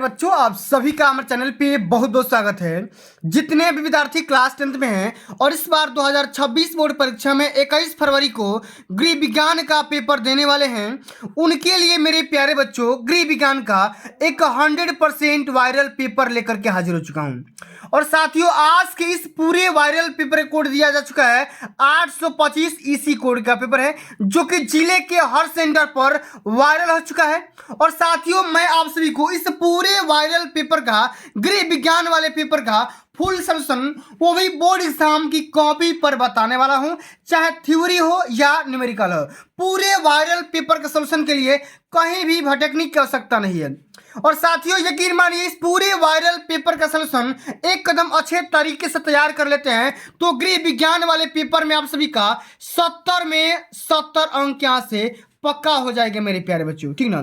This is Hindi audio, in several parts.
बच्चों, आप सभी का हमारे चैनल पे बहुत बहुत स्वागत है। जितने भी विद्यार्थी क्लास 10th में हैं और इस बार 2026 बोर्ड परीक्षा में 21 फरवरी को गृह विज्ञान का पेपर देने वाले हैं, उनके लिए मेरे प्यारे बच्चों गृह विज्ञान का एक 100% वायरल पेपर लेकर के हाजिर हो चुका हूं। और साथियों, आज के इस पूरे वायरल पेपर कोड दिया जा चुका है 825 ईसी कोड का पेपर है, जो कि जिले के हर सेंटर पर वायरल हो चुका है। और साथियों, मैं आप सभी को इस पूरे वायरल पेपर का, गृह विज्ञान वाले पेपर का फुल सॉल्यूशन, वो भी बोर्ड एग्जाम की कॉपी पर बताने वाला हूं, चाहे थ्योरी हो या न्यूमेरिकल हो। पूरे वायरल पेपर के सॉल्यूशन के लिए कहीं भी भटकने की आवश्यकता नहीं है। और साथियों, यकीन मानिए, इस पूरे वायरल पेपर का सॉल्यूशन एक कदम अच्छे तरीके से तैयार कर लेते हैं तो गृह विज्ञान वाले पेपर में आप सभी का 70 में 70 अंक यहां से पक्का हो जाएगा मेरे प्यारे बच्चों, ठीक ना।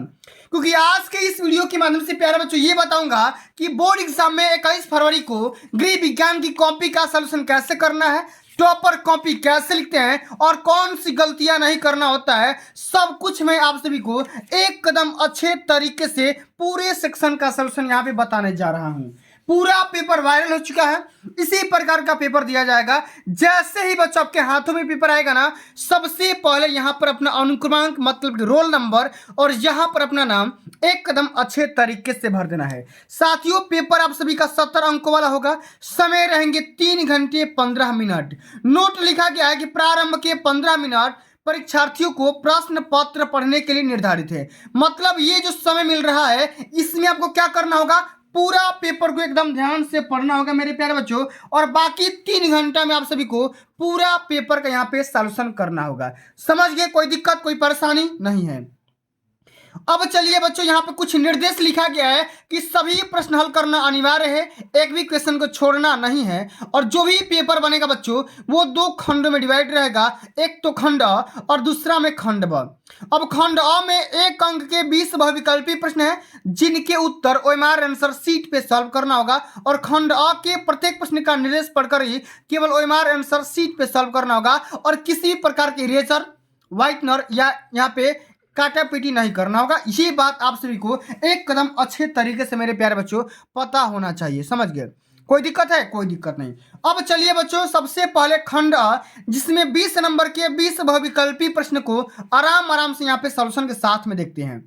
क्योंकि आज के इस वीडियो के माध्यम से प्यारे बच्चों ये बताऊंगा कि बोर्ड एग्जाम में 21 फरवरी को गृह विज्ञान की कॉपी का सॉल्यूशन कैसे करना है, टॉपर कॉपी कैसे लिखते हैं और कौन सी गलतियां नहीं करना होता है। सब कुछ मैं आप सभी को एक कदम अच्छे तरीके से पूरे सेक्शन का सॉल्यूशन यहाँ पे बताने जा रहा हूँ। पूरा पेपर वायरल हो चुका है, इसी प्रकार का पेपर दिया जाएगा। जैसे ही बच्चों आपके हाथों में पेपर आएगा ना, सबसे पहले यहाँ पर अपना अनुक्रमांक मतलब रोल नंबर और यहाँ पर अपना नाम एक कदम अच्छे तरीके से भर देना है। साथियों, पेपर आप सभी का 70 अंकों वाला होगा। समय रहेंगे 3 घंटे 15 मिनट। नोट लिखा गया है कि प्रारंभ के 15 मिनट परीक्षार्थियों को प्रश्न पत्र पढ़ने के लिए निर्धारित है। मतलब ये जो समय मिल रहा है, इसमें आपको क्या करना होगा, पूरा पेपर को एकदम ध्यान से पढ़ना होगा मेरे प्यारे बच्चों। और बाकी 3 घंटा में आप सभी को पूरा पेपर का यहाँ पे सॉल्यूशन करना होगा। समझ गए? कोई दिक्कत, कोई परेशानी नहीं है। अब चलिए बच्चों, यहाँ पे कुछ निर्देश लिखा गया है कि सभी प्रश्न हल करना अनिवार्य है, एक भी क्वेश्चन को छोड़ना नहीं है। और जो भी पेपर बनेगा बच्चों, वो 2 खंडों में डिवाइड रहेगा, एक तो खंड अ और दूसरा में खंड ब। अब खंड अ में 1 अंक के 20 बहुविकल्पी प्रश्न है, जिनके उत्तर ओएमआर आंसर शीट पे सॉल्व करना होगा। और खंड अ के प्रत्येक प्रश्न का निर्देश पढ़कर ही केवल ओएमआर आंसर शीट पे सॉल्व करना होगा और किसी भी प्रकार के इरेजर, व्हाइटनर या यहाँ पे काटा पीटी नहीं करना होगा। ये बात आप सभी को एक कदम अच्छे तरीके से मेरे प्यारे बच्चों पता होना चाहिए। समझ गए? कोई दिक्कत है? कोई दिक्कत नहीं। अब चलिए बच्चों, सबसे पहले खंड अ, जिसमें 20 नंबर के 20 बहुविकल्पी प्रश्न को आराम आराम से यहाँ पे सॉल्यूशन के साथ में देखते हैं।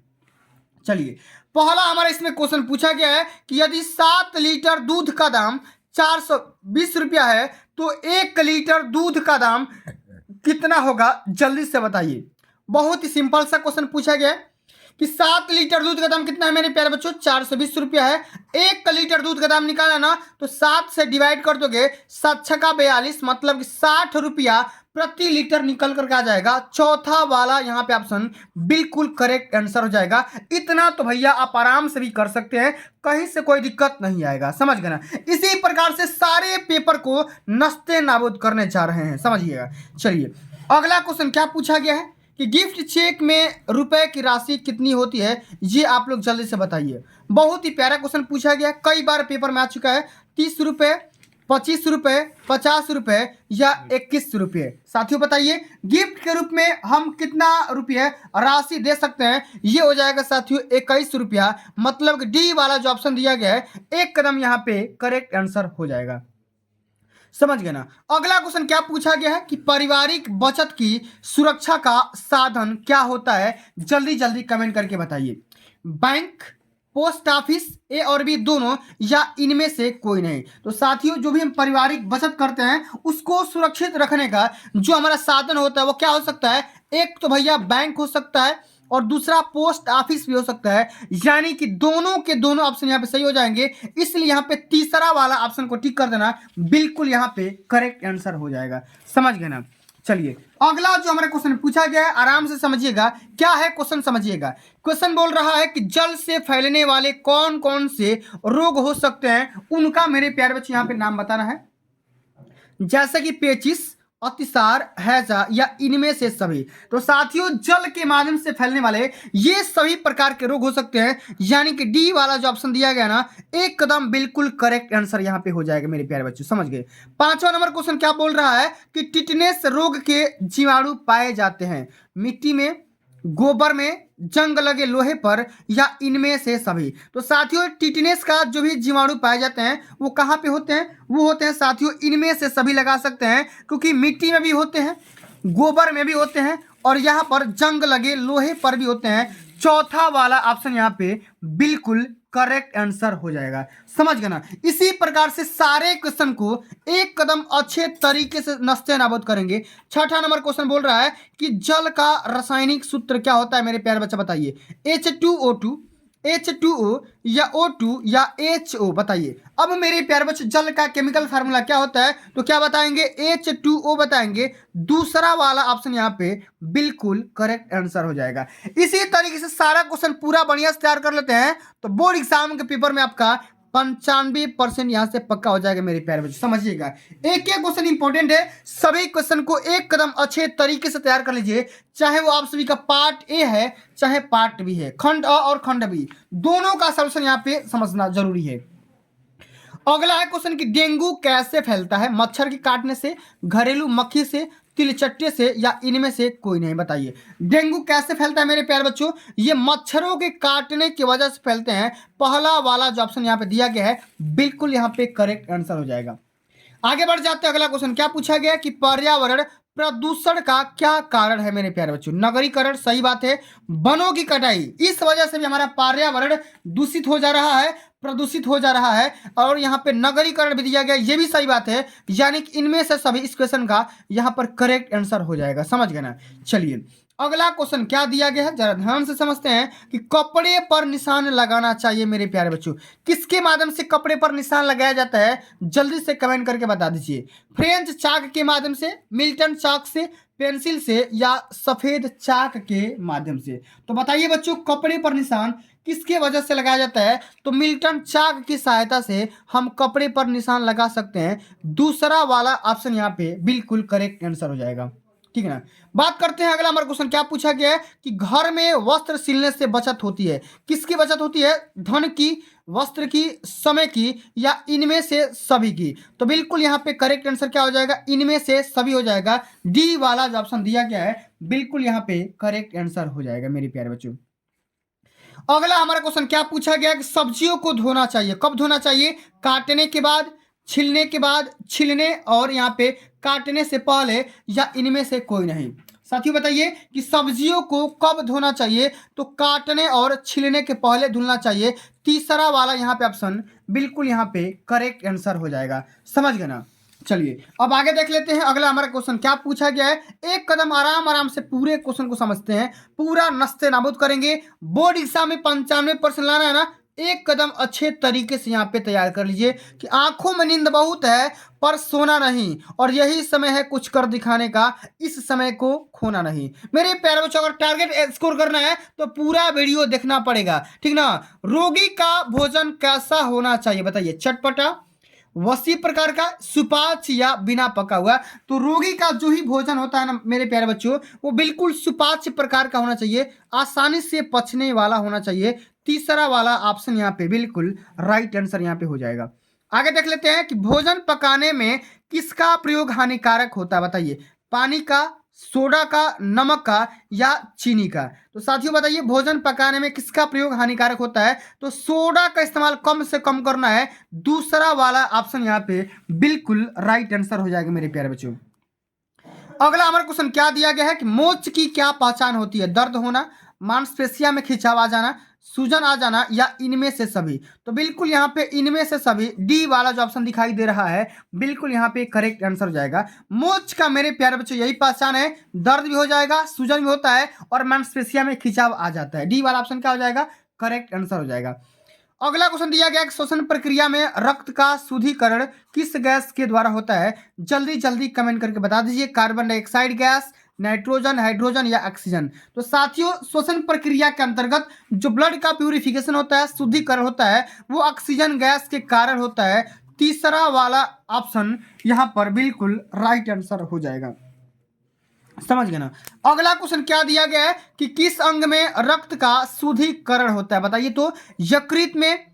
चलिए, पहला हमारा इसमें क्वेश्चन पूछा गया है कि यदि 7 लीटर दूध का दाम 420 रुपया है तो 1 लीटर दूध का दाम कितना होगा, जल्दी से बताइए। बहुत ही सिंपल सा क्वेश्चन पूछा गया है कि 7 लीटर दूध का दाम कितना है मेरे प्यारे बच्चों, 420 रुपया है। 1 लीटर दूध का दाम निकालना ना, तो 7 से डिवाइड कर दोगे, 7 छक्का 42, मतलब कि 60 रुपया प्रति लीटर निकल करके आ जाएगा। चौथा वाला यहाँ पे ऑप्शन बिल्कुल करेक्ट आंसर हो जाएगा। इतना तो भैया आप आराम से भी कर सकते हैं, कहीं से कोई दिक्कत नहीं आएगा। समझ गए ना? इसी प्रकार से सारे पेपर को नस्ते नाबूद करने जा रहे हैं, समझिएगा। चलिए, अगला क्वेश्चन क्या पूछा गया है कि गिफ्ट चेक में रुपए की राशि कितनी होती है, ये आप लोग जल्दी से बताइए। बहुत ही प्यारा क्वेश्चन पूछा गया, कई बार पेपर में आ चुका है। 30 रुपये, 25 रुपये, 50 रुपये या 21 रुपये। साथियों बताइए, गिफ्ट के रूप में हम कितना रुपये राशि दे सकते हैं? ये हो जाएगा साथियों 21 रुपया। मतलब कि डी वाला जो ऑप्शन दिया गया है, एक कदम यहाँ पे करेक्ट आंसर हो जाएगा। समझ गए ना? अगला क्वेश्चन क्या पूछा गया है कि पारिवारिक बचत की सुरक्षा का साधन क्या होता है, जल्दी जल्दी कमेंट करके बताइए। बैंक, पोस्ट ऑफिस, ए और बी दोनों, या इनमें से कोई नहीं। तो साथियों, जो भी हम पारिवारिक बचत करते हैं उसको सुरक्षित रखने का जो हमारा साधन होता है वो क्या हो सकता है? एक तो भैया बैंक हो सकता है और दूसरा पोस्ट ऑफिस भी हो सकता है। यानी कि दोनों के दोनों ऑप्शन यहाँ पे सही हो जाएंगे, इसलिए यहाँ पे तीसरा वाला ऑप्शन को टिक कर देना, बिल्कुल यहाँ पे करेक्ट आंसर हो जाएगा। समझ गए ना? चलिए, अगला जो हमारे क्वेश्चन पूछा गया है, आराम से समझिएगा क्या है क्वेश्चन, समझिएगा। क्वेश्चन बोल रहा है कि जल से फैलने वाले कौन कौन से रोग हो सकते हैं, उनका मेरे प्यारे बच्चे यहाँ पे नाम बताना है। जैसे कि पेचिस, अतिसार, हैजा या इनमें से सभी। तो साथियों, जल के माध्यम से फैलने वाले ये सभी प्रकार के रोग हो सकते हैं। यानी कि डी वाला जो ऑप्शन दिया गया ना, एक कदम बिल्कुल करेक्ट आंसर यहाँ पे हो जाएगा मेरे प्यारे बच्चों। समझ गए? 5वां नंबर क्वेश्चन क्या बोल रहा है कि टिटनेस रोग के जीवाणु पाए जाते हैं मिट्टी में, गोबर में, जंग लगे लोहे पर, या इनमें से सभी। तो साथियों टिटनेस का जो भी जीवाणु पाए जाते हैं वो कहाँ पे होते हैं? वो होते हैं साथियों इनमें से सभी लगा सकते हैं, क्योंकि मिट्टी में भी होते हैं, गोबर में भी होते हैं, और यहाँ पर जंग लगे लोहे पर भी होते हैं। चौथा वाला ऑप्शन यहाँ पे बिल्कुल करेक्ट आंसर हो जाएगा। समझ गए ना? इसी प्रकार से सारे क्वेश्चन को एक कदम अच्छे तरीके से नस्ते नाबूद करेंगे। छठा नंबर क्वेश्चन बोल रहा है कि जल का रासायनिक सूत्र क्या होता है? मेरे प्यारे बच्चा बताइए। H2O2, H2O या O2 या HO बताइए। अब मेरे प्यारे बच्चे जल का केमिकल फार्मूला क्या होता है? तो क्या बताएंगे? H2O बताएंगे। दूसरा वाला ऑप्शन यहाँ पे बिल्कुल करेक्ट आंसर हो जाएगा। इसी तरीके से सारा क्वेश्चन पूरा बढ़िया से तैयार कर लेते हैं तो बोर्ड एग्जाम के पेपर में आपका 95% यहाँ से पक्का हो जाएगा मेरे प्यारे बच्चे। समझिएगा, एक एक क्वेश्चन इंपॉर्टेंट है, सभी क्वेश्चन को एक कदम अच्छे तरीके से तैयार कर लीजिए, चाहे वो आप सभी का पार्ट ए है चाहे पार्ट बी है, खंड अ और खंड बी दोनों का सॉल्यूशन यहाँ पे समझना जरूरी है। अगला है क्वेश्चन कि डेंगू कैसे फैलता है? मच्छर के काटने से, घरेलू मक्खी से, तिलचट्टे से, या इनमें से कोई नहीं? बताइए डेंगू कैसे फैलता है मेरे प्यारे बच्चों? ये मच्छरों के काटने की वजह से फैलते हैं। पहला वाला जो ऑप्शन यहाँ पे दिया गया है बिल्कुल यहाँ पे करेक्ट आंसर हो जाएगा। आगे बढ़ जाते हैं। अगला क्वेश्चन क्या पूछा गया कि पर्यावरण प्रदूषण का क्या कारण है? मेरे प्यारे बच्चों नगरीकरण सही बात है, वनों की कटाई, इस वजह से भी हमारा पर्यावरण दूषित हो जा रहा है, प्रदूषित हो जा रहा है, और यहाँ पे नगरीकरण भी दिया गया, ये भी सही बात है। यानी कि इनमें से सभी इस क्वेश्चन का यहाँ पर करेक्ट आंसर हो जाएगा। समझ गए ना? चलिए अगला क्वेश्चन क्या दिया गया है जरा ध्यान से समझते हैं कि कपड़े पर निशान लगाना चाहिए। मेरे प्यारे बच्चों किसके माध्यम से कपड़े पर निशान लगाया जाता है? जल्दी से कमेंट करके बता दीजिए। फ्रेंच चाक के माध्यम से, मिल्टन चाक से, पेंसिल से, या सफेद चाक के माध्यम से? तो बताइए बच्चों कपड़े पर निशान किसके वजह से लगाया जाता है? तो मिल्टन चाक की सहायता से हम कपड़े पर निशान लगा सकते हैं। दूसरा वाला ऑप्शन यहाँ पे बिल्कुल करेक्ट आंसर हो जाएगा। ठीक है ना? बात करते हैं अगला हमारा क्वेश्चन क्या पूछा गया है कि घर में वस्त्र सिलने से बचत होती है। किसकी बचत होती है? धन की, वस्त्र की, समय की, या इनमें से सभी की? तो बिल्कुल यहाँ पे करेक्ट आंसर क्या हो जाएगा? इनमें से सभी हो जाएगा। डी वाला जो ऑप्शन दिया गया है बिल्कुल यहाँ पे करेक्ट आंसर हो जाएगा मेरे प्यारे बच्चों। अगला हमारा क्वेश्चन क्या पूछा गया कि सब्जियों को धोना चाहिए। कब धोना चाहिए? काटने के बाद, छिलने के बाद, छिलने और यहाँ पे काटने से पहले, या इनमें से कोई नहीं? साथियों बताइए कि सब्जियों को कब धोना चाहिए? तो काटने और छिलने के पहले धुलना चाहिए। तीसरा वाला यहाँ पे ऑप्शन बिल्कुल यहाँ पे करेक्ट आंसर हो जाएगा। समझ गए ना? चलिए अब आगे देख लेते हैं अगला हमारा क्वेश्चन क्या पूछा गया है। एक कदम आराम आराम से पूरे क्वेश्चन को समझते हैं, पूरा नस्ते नाबूद करेंगे। बोर्ड एग्जाम में 95% लाना है ना, एक कदम अच्छे तरीके से यहाँ पे तैयार कर लीजिए कि आंखों में नींद बहुत है पर सोना नहीं, और यही समय है कुछ कर दिखाने का, इस समय को खोना नहीं। मेरे प्यारे बच्चों अगर टारगेट स्कोर करना है तो पूरा वीडियो देखना पड़ेगा, ठीक ना? रोगी का भोजन कैसा होना चाहिए? बताइए चटपटा, वसी प्रकार का, सुपाच्य, या बिना पका हुआ? तो रोगी का जो ही भोजन होता है ना मेरे प्यारे बच्चों वो बिल्कुल सुपाच्य प्रकार का होना चाहिए, आसानी से पचने वाला होना चाहिए। तीसरा वाला ऑप्शन यहाँ पे बिल्कुल राइट आंसर यहाँ पे हो जाएगा। आगे देख लेते हैं कि भोजन पकाने में किसका प्रयोग हानिकारक होता है? बताइए पानी का, सोडा का, नमक का, या चीनी का? तो साथियों बताइए भोजन पकाने में किसका प्रयोग हानिकारक होता है? तो सोडा का इस्तेमाल कम से कम करना है। दूसरा वाला ऑप्शन यहाँ पे बिल्कुल राइट आंसर हो जाएगा मेरे प्यारे बच्चों। अगला हमारा क्वेश्चन क्या दिया गया है कि मोच की क्या पहचान होती है? दर्द होना, मांसपेशिया में खिंचाव आ जाना, सूजन आ जाना, या इनमें से सभी? तो बिल्कुल यहाँ पे इनमें से सभी, डी वाला जो ऑप्शन दिखाई दे रहा है बिल्कुल यहाँ पे करेक्ट आंसर हो जाएगा। मोच का मेरे प्यारे बच्चों यही पहचान है, दर्द भी हो जाएगा, सूजन भी होता है, और मांसपेशिया में खिंचाव आ जाता है। डी वाला ऑप्शन क्या हो जाएगा? करेक्ट आंसर हो जाएगा। अगला क्वेश्चन दिया गया कि श्वसन प्रक्रिया में रक्त का शुद्धिकरण किस गैस के द्वारा होता है? जल्दी जल्दी कमेंट करके बता दीजिए। Carbon dioxide gas, nitrogen, hydrogen, या ऑक्सीजन? तो साथियों श्वसन प्रक्रिया के अंतर्गत जो ब्लड का प्यूरिफिकेशन होता है, शुद्धिकरण होता है, वो ऑक्सीजन गैस के कारण होता है। तीसरा वाला ऑप्शन यहाँ पर बिल्कुल राइट आंसर हो जाएगा। समझ गए ना? अगला क्वेश्चन क्या दिया गया है कि किस अंग में रक्त का शुद्धिकरण होता है? बताइए तो यकृत में,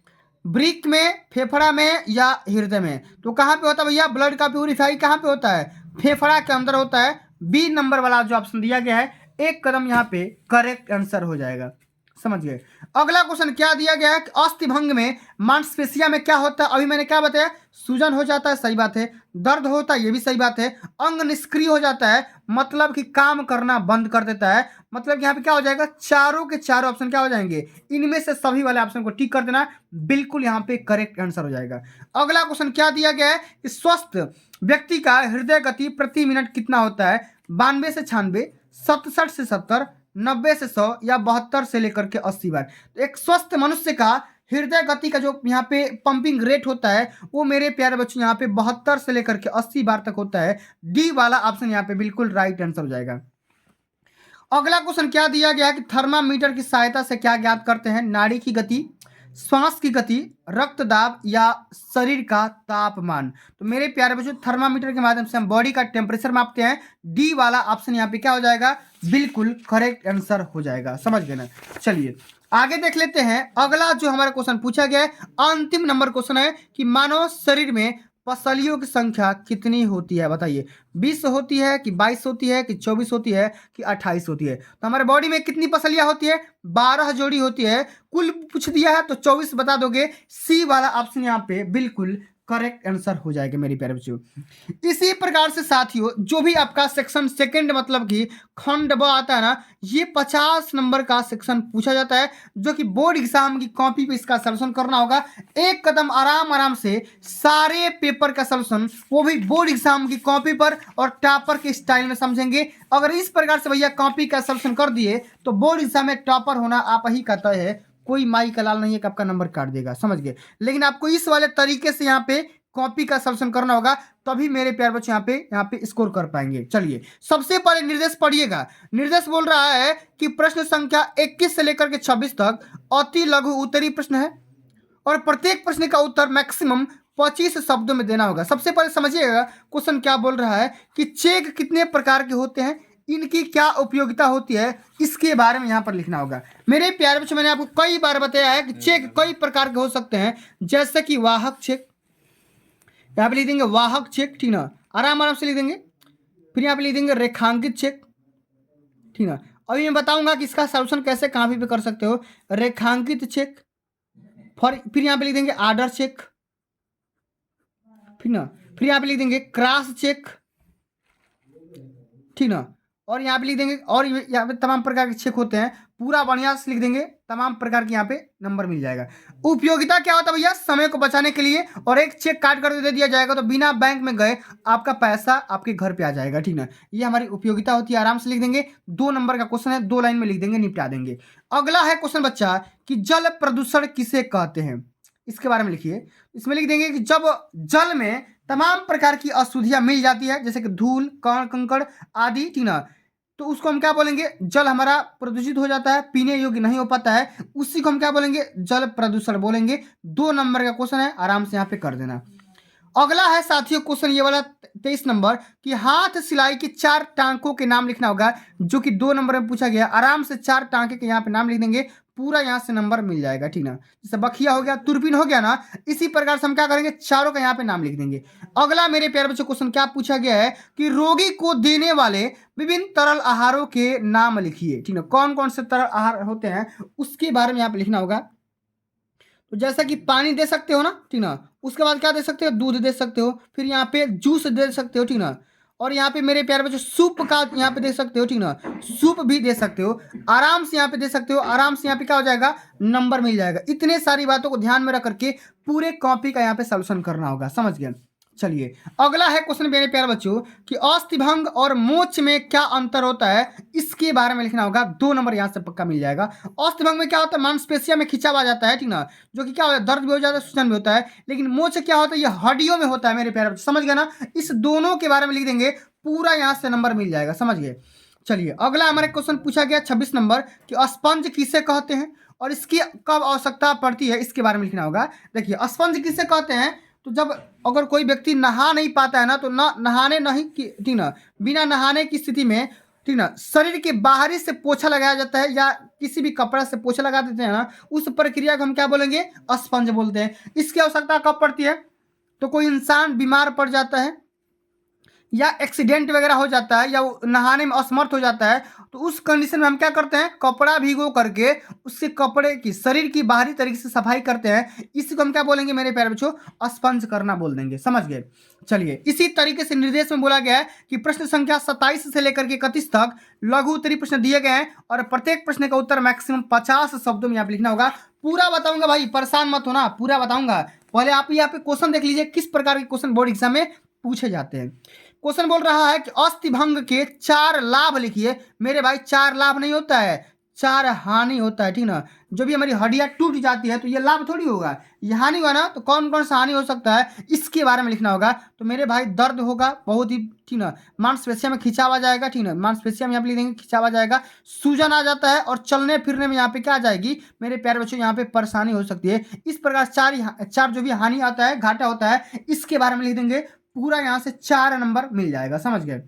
वृक्क में, फेफड़ा में, या हृदय में? तो कहाँ पे होता है भैया? ब्लड का प्यूरिफाई कहाँ पे होता है? फेफड़ा के अंदर होता है। बी नंबर वाला जो ऑप्शन दिया गया है एक कदम यहाँ पे करेक्ट आंसर हो जाएगा। समझ गए। अगला क्वेश्चन क्या दिया गया है कि अस्थि भंग में मांसपेशिया में क्या होता है? अभी मैंने क्या बताया, सूजन हो जाता है, सही बात है। दर्द होता है, ये भी सही बात है। अंग निष्क्रिय हो जाता है, मतलब कि काम करना बंद कर देता है। मतलब यहाँ पे क्या हो जाएगा, चारों के चारों ऑप्शन क्या हो जाएंगे, इनमें से सभी वाले ऑप्शन को टिक कर देना, बिल्कुल यहाँ पे करेक्ट आंसर हो जाएगा। अगला क्वेश्चन क्या दिया गया है कि स्वस्थ व्यक्ति का हृदय गति प्रति मिनट कितना होता है? 92 से 96, 67 से 70, 90 से 100 या 72 से लेकर के 80 बार। तो एक स्वस्थ मनुष्य का हृदय गति का जो यहाँ पे पंपिंग रेट होता है वो मेरे प्यारे बच्चों यहाँ पे 72 से लेकर के 80 बार तक होता है। डी वाला ऑप्शन यहाँ पे बिल्कुल राइट आंसर हो जाएगा। अगला क्वेश्चन क्या दिया गया है कि थर्मामीटर की सहायता से क्या ज्ञात करते हैं? नाड़ी की गति, श्वास की गति, रक्तदाब या शरीर का तापमान। तो मेरे प्यारे बच्चों थर्मामीटर के माध्यम से हम बॉडी का टेम्परेचर मापते हैं। डी वाला ऑप्शन यहाँ पे क्या हो जाएगा, बिल्कुल करेक्ट आंसर हो जाएगा। समझ गए ना। चलिए आगे देख लेते हैं। अगला जो हमारा क्वेश्चन पूछा गया है, अंतिम नंबर क्वेश्चन है कि मानव शरीर में पसलियों की संख्या कितनी होती है? बताइए, 20 होती है कि 22 होती है कि 24 होती है कि 28 होती है? तो हमारे बॉडी में कितनी पसलियां होती है? 12 जोड़ी होती है। कुल पूछ दिया है तो 24 बता दोगे। सी वाला ऑप्शन यहाँ पे बिल्कुल करेक्ट आंसर हो जाएगा मेरे प्यारे बच्चों। इसी प्रकार से साथियों जो भी आपका सेक्शन सेकंड मतलब कि खंड ब आता है ना, ये 50 नंबर का सेक्शन पूछा जाता है, जो कि बोर्ड एग्जाम की कॉपी पे इसका सॉल्यूशन करना होगा। एक कदम आराम आराम से सारे पेपर का सॉल्यूशन, वो भी बोर्ड एग्जाम की कॉपी पर और टॉपर के स्टाइल में समझेंगे। अगर इस प्रकार से भैया कॉपी का सॉल्यूशन कर दिए तो बोर्ड एग्जाम में टॉपर होना आप ही का तय है। कोई माई का लाल नहीं है कि आपका नंबर काट देगा, समझ गए। लेकिन आपको इस वाले तरीके से यहाँ पे कॉपी का सॉल्यूशन करना होगा, तभी मेरे प्यार बच्चे यहाँ पे स्कोर कर पाएंगे। चलिए सबसे पहले निर्देश पढ़िएगा। निर्देश बोल रहा है कि प्रश्न संख्या 21 से लेकर के 26 तक अति लघु उत्तरीय प्रश्न है और प्रत्येक प्रश्न का उत्तर मैक्सिमम 25 शब्दों में देना होगा। सबसे पहले समझिएगा क्वेश्चन क्या बोल रहा है कि चेक कितने प्रकार के होते हैं, इनकी क्या उपयोगिता होती है, इसके बारे में यहाँ पर लिखना होगा। मेरे प्यारे बच्चों मैंने आपको कई बार बताया है कि चेक कई प्रकार के हो सकते हैं, जैसे कि वाहक चेक, यहाँ पे लिख देंगे वाहक चेक, ठीक ना, आराम आराम से लिख देंगे। फिर यहाँ पे लिख देंगे रेखांकित चेक, ठीक ना। अभी मैं बताऊंगा कि इसका सॉल्यूशन कैसे कहाँ पे कर सकते हो। रेखांकित चेक, फिर यहाँ पे लिख देंगे आर्डर चेक, ठीक ना। फिर यहाँ पे लिख देंगे क्रॉस चेक, ठीक ना। और यहाँ पे लिख देंगे, और यहाँ पे तमाम प्रकार के चेक होते हैं, पूरा बढ़िया से लिख देंगे, तमाम प्रकार के यहाँ पे नंबर मिल जाएगा। उपयोगिता क्या होता है भैया, समय को बचाने के लिए, और एक चेक काट कर दे दिया जाएगा तो बिना बैंक में गए आपका पैसा आपके घर पे आ जाएगा, ठीक ना। ये हमारी उपयोगिता होती है, आराम से लिख देंगे। 2 नंबर का क्वेश्चन है, 2 लाइन में लिख देंगे, निपटा देंगे। अगला है क्वेश्चन बच्चा कि जल प्रदूषण किसे कहते हैं, इसके बारे में लिखिए। इसमें लिख देंगे कि जब जल में तमाम प्रकार की अशुद्धियां मिल जाती है, जैसे कि धूल, कण, कंकड़ आदि, ठीक ना, तो उसको हम क्या बोलेंगे, जल हमारा प्रदूषित हो जाता है, पीने योग्य नहीं हो पाता है, उसी को हम क्या बोलेंगे, जल प्रदूषण बोलेंगे। 2 नंबर का क्वेश्चन है, आराम से यहाँ पे कर देना। अगला है साथियों क्वेश्चन ये वाला 23 नंबर कि हाथ सिलाई के 4 टांकों के नाम लिखना होगा, जो कि 2 नंबर में पूछा गया। आराम से 4 टांके के यहाँ पे नाम लिख देंगे, पूरा यहाँ से नंबर मिल जाएगा, ठीक ना। जैसे बखिया हो गया, तुरपीन हो गया ना, इसी प्रकार से हम क्या करेंगे, चारों का यहाँ पे नाम लिख देंगे। अगला मेरे प्यारे बच्चों क्वेश्चन क्या पूछा गया है कि रोगी को देने वाले विभिन्न तरल आहारों के नाम लिखिए, ठीक ना। कौन कौन से तरल आहार होते हैं उसके बारे में यहाँ पे लिखना होगा। तो जैसा कि पानी दे सकते हो ना, ठीक ना, उसके बाद क्या दे सकते हो, दूध दे सकते हो, फिर यहाँ पे जूस दे सकते हो, ठीक ना। और यहाँ पे मेरे प्यारे बच्चों सूप का यहाँ पे दे सकते हो, ठीक ना, सूप भी दे सकते हो, आराम से यहाँ पे दे सकते हो। आराम से यहाँ पे क्या हो जाएगा, नंबर मिल जाएगा। इतने सारी बातों को ध्यान में रख करके पूरे कॉपी का यहाँ पे सॉल्यूशन करना होगा, समझ गए। चलिए अगला है क्वेश्चन मेरे प्यारे बच्चों कि अस्थिभंग और मोच में क्या अंतर होता है, इसके बारे में लिखना होगा। 2 नंबर यहाँ से पक्का मिल जाएगा। अस्थिभंग में क्या होता है, मांसपेशिया में खिंचाव आ जाता है, ठीक ना, जो कि क्या होता है, दर्द भी हो जाता है, सूजन भी होता है। लेकिन मोच क्या होता है, ये हड्डियों में होता है मेरे प्यारे बच्चों, समझ गए ना। इस दोनों के बारे में लिख देंगे, पूरा यहाँ से नंबर मिल जाएगा, समझ गए। चलिए अगला हमारे क्वेश्चन पूछा गया 26 नंबर कि स्पंज किसे कहते हैं और इसकी कब आवश्यकता पड़ती है, इसके बारे में लिखना होगा। देखिए स्पंज किसे कहते हैं, तो जब अगर कोई व्यक्ति नहा नहीं पाता है ना, तो ना नहाने नहीं, ठीक ना, बिना नहाने की स्थिति में, ठीक ना, शरीर के बाहरी से पोछा लगाया जाता है या किसी भी कपड़ा से पोछा लगा देते हैं ना, उस प्रक्रिया को हम क्या बोलेंगे, स्पंज बोलते हैं। इसकी आवश्यकता कब पड़ती है, तो कोई इंसान बीमार पड़ जाता है या एक्सीडेंट वगैरह हो जाता है या वो नहाने में असमर्थ हो जाता है, तो उस कंडीशन में हम क्या करते हैं, कपड़ा भिगो करके उससे कपड़े की शरीर की बाहरी तरीके से सफाई करते हैं। इसी को हम क्या बोलेंगे मेरे प्यारे बच्चों, स्पंज करना बोल देंगे। समझ गए। चलिए, इसी तरीके से निर्देश में बोला गया है कि प्रश्न संख्या 27 से लेकर के 31 तक लघु उत्तरीय प्रश्न दिए गए हैं और प्रत्येक प्रश्न का उत्तर मैक्सिमम 50 शब्दों में यहाँ पे लिखना होगा। पूरा बताऊंगा भाई, परेशान मत होना, पूरा बताऊंगा। पहले आप यहाँ पे क्वेश्चन देख लीजिए किस प्रकार के क्वेश्चन बोर्ड एग्जाम में पूछे जाते हैं। क्वेश्चन बोल रहा है कि अस्थिभंग के 4 लाभ लिखिए। मेरे भाई 4 लाभ नहीं होता है, 4 हानि होता है, ठीक ना। जो भी हमारी हड्डियां टूट जाती है तो ये लाभ थोड़ी होगा, ये हानि हुआ ना। तो कौन कौन सा हानि हो सकता है इसके बारे में लिखना होगा। तो मेरे भाई दर्द होगा बहुत ही, ठीक ना। मांसपेशिया में खिंचाव आ जाएगा, ठीक ना। मांसपेशिया में यहाँ पे लिख देंगे खिंचाव आ जाएगा। सूजन आ जाता है और चलने फिरने में यहाँ पे क्या आ जाएगी मेरे प्यारे बच्चों, यहाँ पे परेशानी हो सकती है। इस प्रकार चार जो भी हानि आता है, घाटा होता है, इसके बारे में लिख देंगे। पूरा यहाँ से 4 नंबर मिल जाएगा। समझ गए।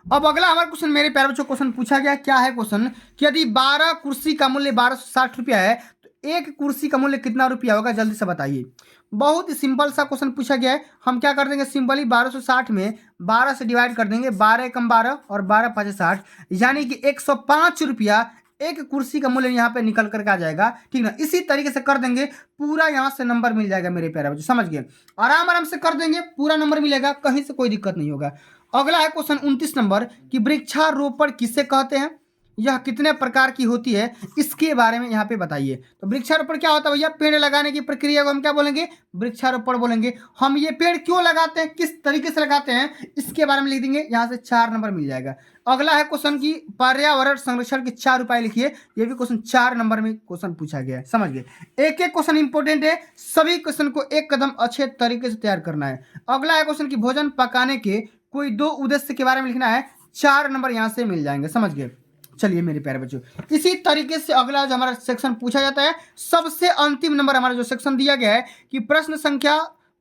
अब अगला हमारा क्वेश्चन मेरे प्यारे बच्चों, क्वेश्चन पूछा गया क्या है क्वेश्चन कि यदि 12 कुर्सी का मूल्य 1260 रुपया है तो एक कुर्सी का मूल्य कितना रुपया होगा, जल्दी से बताइए। बहुत ही सिंपल सा क्वेश्चन पूछा गया है। हम क्या कर देंगे, सिंपली 1260 में 12 से डिवाइड कर देंगे, 12 एकम 12 और 12 पाँच 60, यानी कि 105 रुपया एक कुर्सी का मूल्य यहाँ पे निकल करके आ जाएगा, ठीक ना। इसी तरीके से कर देंगे, पूरा यहाँ से नंबर मिल जाएगा मेरे प्यारे बच्चों। समझ गए। आराम आराम से कर देंगे, पूरा नंबर मिलेगा, कहीं से कोई दिक्कत नहीं होगा। अगला है क्वेश्चन 29 नंबर कि वृक्षारोपण किसे कहते हैं, यह कितने प्रकार की होती है, इसके बारे में यहाँ पे बताइए। तो वृक्षारोपण क्या होता है भैया, पेड़ लगाने की प्रक्रिया को हम क्या बोलेंगे, वृक्षारोपण बोलेंगे। हम ये पेड़ क्यों लगाते हैं, किस तरीके से लगाते हैं, इसके बारे में लिख देंगे, यहाँ से 4 नंबर मिल जाएगा। अगला है क्वेश्चन की पर्यावरण संरक्षण के 4 उपाय लिखिए। ये भी क्वेश्चन 4 नंबर में क्वेश्चन पूछा गया है। समझ गए। एक एक क्वेश्चन इंपॉर्टेंट है, सभी क्वेश्चन को एक कदम अच्छे तरीके से तैयार करना है। अगला है क्वेश्चन की भोजन पकाने के कोई 2 उद्देश्य के बारे में लिखना है। 4 नंबर यहाँ से मिल जाएंगे। समझ गए। चलिए मेरे प्यारे बच्चों, इसी तरीके से अगला जो हमारा सेक्शन पूछा जाता है, सबसे अंतिम नंबर हमारा जो सेक्शन दिया गया है कि प्रश्न संख्या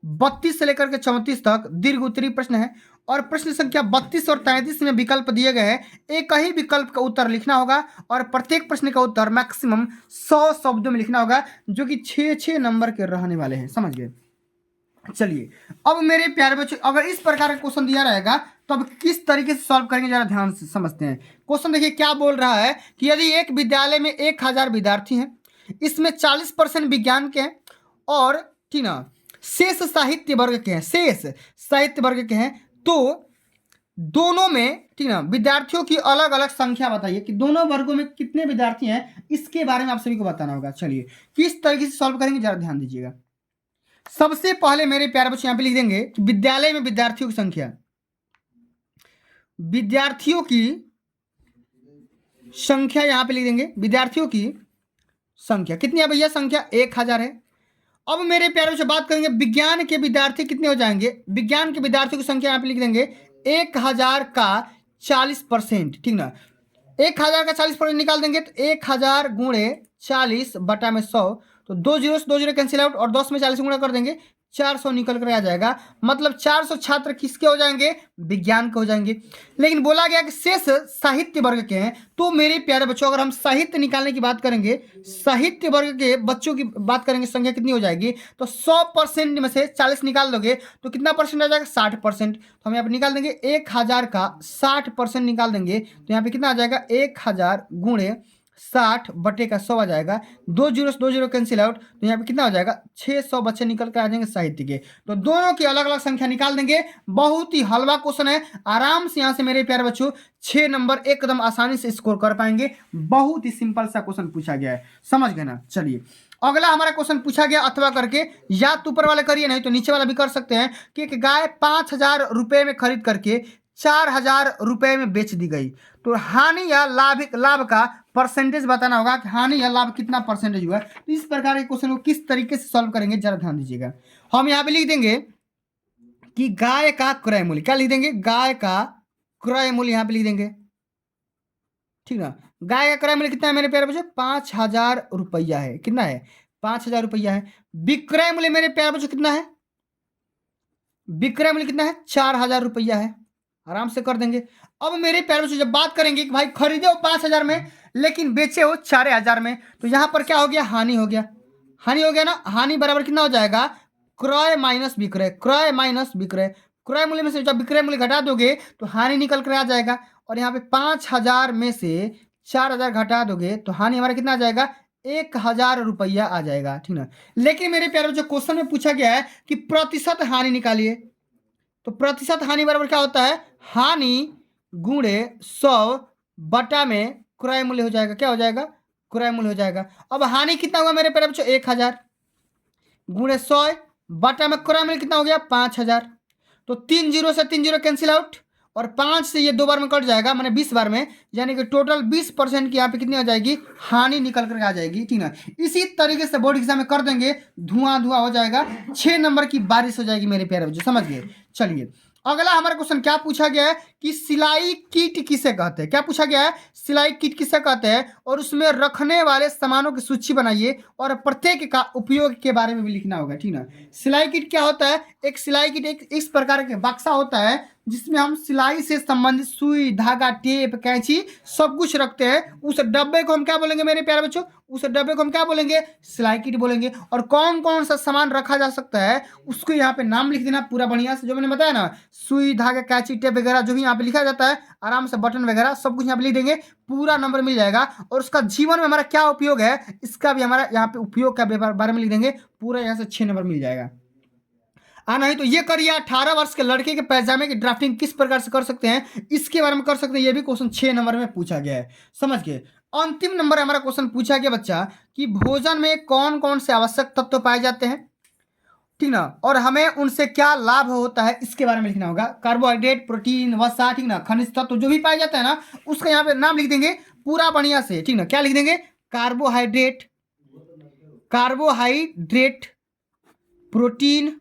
32 से लेकर के 34 तक दीर्घ उत्तरीय प्रश्न है और प्रश्न संख्या 32 और 33 में विकल्प दिए गए हैं। एक ही विकल्प का उत्तर लिखना होगा और प्रत्येक प्रश्न का उत्तर मैक्सिमम 100 शब्दों में लिखना होगा, जो कि 6-6 नंबर के रहने वाले हैं। समझ गए। चलिए, अब मेरे प्यारे बच्चों, अगर इस प्रकार का क्वेश्चन दिया रहेगा तो अब किस तरीके से सॉल्व करेंगे, जरा ध्यान से समझते हैं। क्वेश्चन देखिए क्या बोल रहा है कि यदि एक विद्यालय में 1000 विद्यार्थी हैं, इसमें 40% विज्ञान के हैं और ठीक ना शेष साहित्य वर्ग के हैं, शेष साहित्य वर्ग के हैं, तो दोनों में ठीक ना विद्यार्थियों की अलग अलग संख्या बताइए कि दोनों वर्गों में कितने विद्यार्थी हैं, इसके बारे में आप सभी को बताना होगा। चलिए, किस तरीके से सॉल्व करेंगे, जरा ध्यान दीजिएगा। सबसे पहले मेरे प्यारे बच्चों यहाँ पे लिख देंगे कि विद्यालय में विद्यार्थियों की संख्या, विद्यार्थियों की संख्या यहाँ पे लिख देंगे, विद्यार्थियों की संख्या कितनी है भैया, संख्या 1000 है। अब मेरे प्यारे बच्चों बात करेंगे विज्ञान के विद्यार्थी कितने हो जाएंगे, विज्ञान के विद्यार्थियों की संख्या यहाँ पे लिख देंगे 1000 का 40%, ठीक ना। 1000 का 40% निकाल देंगे तो 1000 गुणे 40 बटा में 100, तो 2 जीरो से 2 जीरो कैंसिल आउट और 10 में 40 गुणा कर देंगे, 400 निकल कर आ जाएगा। मतलब 400 छात्र किसके हो जाएंगे, विज्ञान के हो जाएंगे। लेकिन बोला गया कि शेष साहित्य वर्ग के हैं, तो मेरे प्यारे बच्चों अगर हम साहित्य निकालने की बात करेंगे, साहित्य वर्ग के बच्चों की बात करेंगे, संख्या कितनी हो जाएगी, तो 100% में से 40 निकाल दोगे तो कितना परसेंट आ जाएगा, 60%। तो हम यहाँ पे निकाल देंगे 1000 का 60% निकाल देंगे, तो यहाँ पे कितना आ जाएगा, 1000 गुणे 60 बटे का 100 आ जाएगा। 2 जीरो से 2 जीरो कैंसिल आउट, तो यहाँ पे कितना हो जाएगा, 600 बच्चे निकल कर आ जाएंगे साहित्य के। तो दोनों की अलग अलग संख्या निकाल देंगे। बहुत ही हलवा क्वेश्चन है, आराम से यहाँ से मेरे प्यारे बच्चों 6 नंबर एकदम आसानी से स्कोर कर पाएंगे। बहुत ही सिंपल सा क्वेश्चन पूछा गया है, समझ गए ना। चलिए, अगला हमारा क्वेश्चन पूछा गया अथवा करके, या तो ऊपर वाले करिए नहीं तो नीचे वाला भी कर सकते हैं कि एक गाय 5000 रुपये में खरीद करके 4000 रुपये में बेच दी गई, तो हानि या लाभ का परसेंटेज बताना होगा कि हानि या लाभ कितना परसेंटेज हुआ। तो इस प्रकार के क्वेश्चन को किस तरीके से सॉल्व करेंगे, जरा ध्यान दीजिएगा। हम यहाँ पे लिख देंगे कि गाय का क्रय मूल्य, क्या लिख देंगे, गाय का क्रय मूल्य यहाँ पे लिख देंगे, ठीक ना। गाय का क्रय मूल्य कितना है मेरे प्यारे बच्चों, 5000 रुपया है। कितना है, 5000 रुपया है। विक्रय मूल्य मेरे प्यारे बच्चों कितना है, विक्रय मूल्य कितना है, 4000 रुपया है। आराम से कर देंगे। अब मेरे प्यारे बच्चों जब बात करेंगे कि भाई खरीदे हो 5000 में लेकिन बेचे हो 4000 में, तो यहाँ पर क्या हो गया, हानि हो गया। हानि हो गया ना, हानि बराबर कितना हो जाएगा, क्रय माइनस विक्रय, क्रय माइनस विक्रय। क्रय मूल्य में से जब विक्रय मूल्य घटा दोगे तो हानि निकल कर आ जाएगा। और यहाँ पे 5,000 में से 4,000 घटा दोगे तो हानि हमारा कितना आ जाएगा, 1,000 रुपया आ जाएगा, ठीक ना। लेकिन मेरे प्यारे जो क्वेश्चन में पूछा गया है कि प्रतिशत हानि निकालिए, तो प्रतिशत हानि बराबर क्या होता है, हानि गुणे 100 बटा में क्रय मूल्य हो जाएगा, क्या हो जाएगा, क्रय मूल्य हो जाएगा। अब हानि कितना हुआ मेरे प्यारे बच्चों, 1,000 गुणे 100 बटा में क्रय मूल्य कितना हो गया, 5,000। तो 3 जीरो से 3 जीरो कैंसिल आउट, और 5 से ये 2 बार में कट जाएगा, मैंने 20 बार में, यानी कि टोटल 20% की यहाँ पे कितनी हो जाएगी, हानि निकल कर आ जाएगी, ठीक ना। इसी तरीके से बोर्ड एग्जाम में कर देंगे, धुआं धुआं हो जाएगा, 6 नंबर की बारिश हो जाएगी मेरे प्यारे बच्चों, समझ गए। चलिए अगला हमारा क्वेश्चन क्या पूछा गया है कि सिलाई किट किसे कहते हैं, क्या पूछा गया है, सिलाई किट किसे कहते हैं, और उसमें रखने वाले सामानों की सूची बनाइए और प्रत्येक का उपयोग के बारे में भी लिखना होगा, ठीक ना। सिलाई किट क्या होता है, एक सिलाई किट एक इस प्रकार के बक्सा होता है जिसमें हम सिलाई से संबंधित सुई, धागा, टेप, कैंची सब कुछ रखते हैं। उस डब्बे को हम क्या बोलेंगे मेरे प्यारे बच्चों, उस डब्बे को हम क्या बोलेंगे, सिलाई किट बोलेंगे। और कौन कौन सा सामान रखा जा सकता है उसको यहाँ पे नाम लिख देना पूरा बढ़िया से, जो मैंने बताया ना, सुई, धागा, कैंची, टेप वगैरह जो भी यहाँ पे लिखा जाता है, आराम से बटन वगैरह सब कुछ यहाँ पे लिख देंगे, पूरा नंबर मिल जाएगा। और उसका जीवन में हमारा क्या उपयोग है, इसका भी हमारा यहाँ पे उपयोग के बारे में लिख देंगे, पूरा यहाँ से 6 नंबर मिल जाएगा। नहीं तो ये करिए 18 वर्ष के लड़के के पैजामे की ड्राफ्टिंग किस प्रकार से कर सकते हैं, इसके बारे में कर सकते हैं, ये भी क्वेश्चन 6 नंबर में पूछा गया है, समझ गए। अंतिम नंबर हमारा क्वेश्चन पूछा गया बच्चा कि भोजन में कौन कौन से आवश्यक तत्व पाए जाते हैं, ठीक ना, और हमें उनसे क्या लाभ होता है इसके बारे में लिखना होगा। कार्बोहाइड्रेट, प्रोटीन, वसा, ठीक ना, खनिज तत्व जो भी पाए जाते हैं ना उसका यहाँ पे नाम लिख देंगे पूरा बढ़िया से, ठीक ना। क्या लिख देंगे, कार्बोहाइड्रेट, कार्बोहाइड्रेट, प्रोटीन,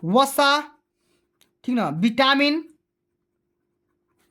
वसा, ठीक ना, विटामिन।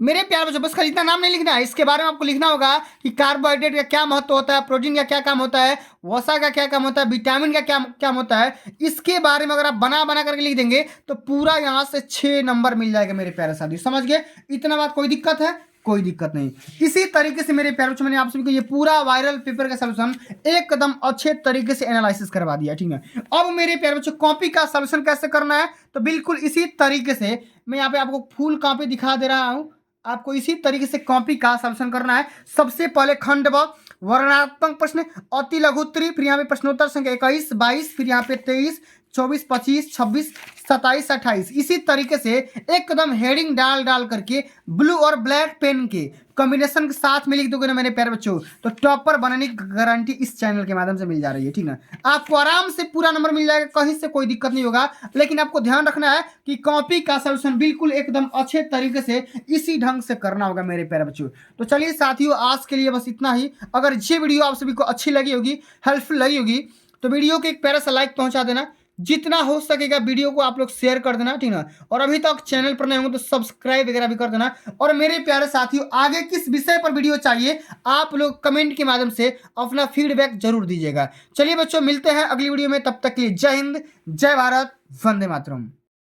मेरे प्यार बच्चों बस खाली इतना नाम नहीं लिखना है, इसके बारे में आपको लिखना होगा कि कार्बोहाइड्रेट का क्या महत्व होता है, प्रोटीन का क्या काम होता है, वसा का क्या काम होता है, विटामिन का क्या काम होता है, इसके बारे में अगर आप बना बना करके लिख देंगे तो पूरा यहाँ से 6 नंबर मिल जाएगा मेरे प्यारे साथी, समझ गए। इतना बात कोई दिक्कत है, कोई दिक्कत नहीं। इसी तरीके से मेरे प्यारे बच्चों मैंने आप सभी को ये पूरा वायरल पेपर का सलूशन एकदम अच्छे तरीके से एनालिसिस करवा दिया, ठीक है। अब मेरे प्यारे बच्चों कॉपी का सलूशन कैसे करना है, तो बिल्कुल इसी तरीके से मैं यहाँ पे आपको फुल कॉपी दिखा दे रहा हूँ, आपको इसी तरीके से कॉपी का सलूशन करना है। सबसे पहले खंड व वर्णनात्मक प्रश्न, अति लघु उत्तरी, फिर यहाँ पे प्रश्नोत्तर संख्या 21, 22, फिर यहाँ पे 23, 24, 25, 26, 27, 28, इसी तरीके से एकदम हेडिंग डाल डाल करके ब्लू और ब्लैक पेन के कॉम्बिनेशन के साथ में लिख दोगे ना मेरे प्यारे बच्चों, तो टॉपर बनने की गारंटी इस चैनल के माध्यम से मिल जा रही है, ठीक ना। आपको आराम से पूरा नंबर मिल जाएगा, कहीं से कोई दिक्कत नहीं होगा। लेकिन आपको ध्यान रखना है कि कॉपी का सॉल्यूशन बिल्कुल एकदम अच्छे तरीके से इसी ढंग से करना होगा मेरे प्यारे बच्चों। तो चलिए साथियों, आज के लिए बस इतना ही। अगर ये वीडियो आप सभी को अच्छी लगी होगी, हेल्पफुल लगी होगी, तो वीडियो को एक प्यारा सा लाइक पहुंचा देना, जितना हो सकेगा वीडियो को आप लोग शेयर कर देना, ठीक ना। और अभी तक चैनल पर नए होंगे तो सब्सक्राइब वगैरह भी कर देना। और मेरे प्यारे साथियों, आगे किस विषय पर वीडियो चाहिए आप लोग कमेंट के माध्यम से अपना फीडबैक जरूर दीजिएगा। चलिए बच्चों, मिलते हैं अगली वीडियो में, तब तक के लिए जय हिंद, जय भारत, वंदे मातरम।